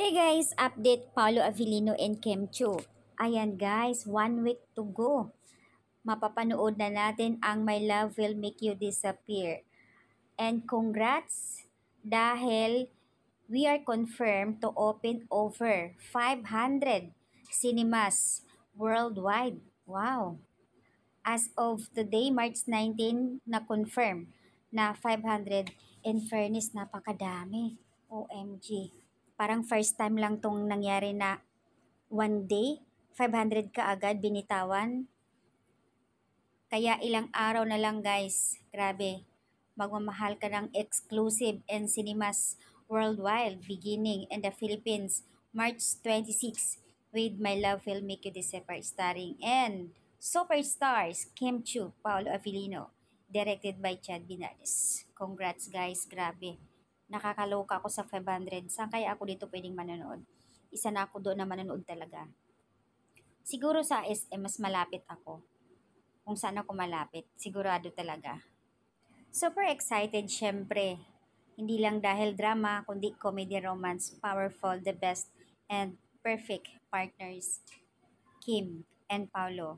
Hey guys, update Paolo Avellino and Kim Chu. Ayan guys, 1 week to go. Mapapanood na natin ang My Love Will Make You Disappear. And congrats dahil we are confirmed to open over 500 cinemas worldwide. Wow! As of today, March 19, na-confirm na 500. In fairness, napakadami. OMG. Parang first time lang tong nangyari na one day, 500 ka agad binitawan. Kaya ilang araw na lang guys, grabe. Magmamahal ka ng exclusive and cinemas worldwide beginning in the Philippines, March 26 with My Love Will Make You Disappear starring and superstars Kim Chu, Paolo Avellino, directed by Chad Binales. Congrats guys, grabe. Nakakaloka ako sa 500. Saan kaya ako dito pwedeng manonood? Isa na ako doon na manonood talaga. Siguro sa SM mas malapit ako. Kung saan ako malapit, sigurado talaga. Super excited syempre. Hindi lang dahil drama, kundi comedy, romance, powerful, the best, and perfect partners, Kim and Paolo.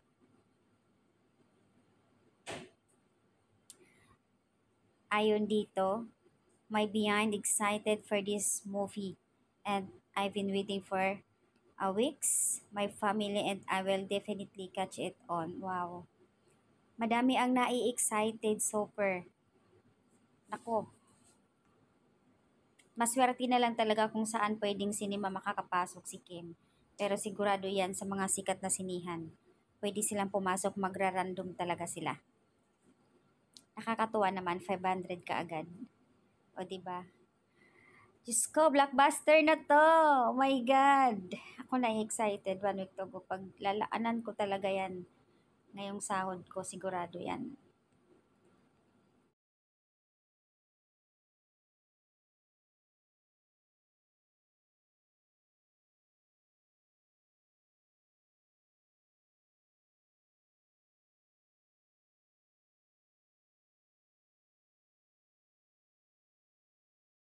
Ayon dito, my behind excited for this movie and I've been waiting for weeks. My family and I will definitely catch it on. Wow. Madami ang nai-excited, super. Nako, maswerte na lang talaga kung saan pwedeng sinima makakapasok si Kim. Pero sigurado yan sa mga sikat na sinihan. Pwede silang pumasok, magra-random talaga sila. Nakakatuwa naman, 500 ka agad. O diba? Diyos ko, blockbuster na to! Oh my God! Ako na excited, 1 week to go. Pag lalaanan ko talaga yan, ngayong sahod ko, sigurado yan.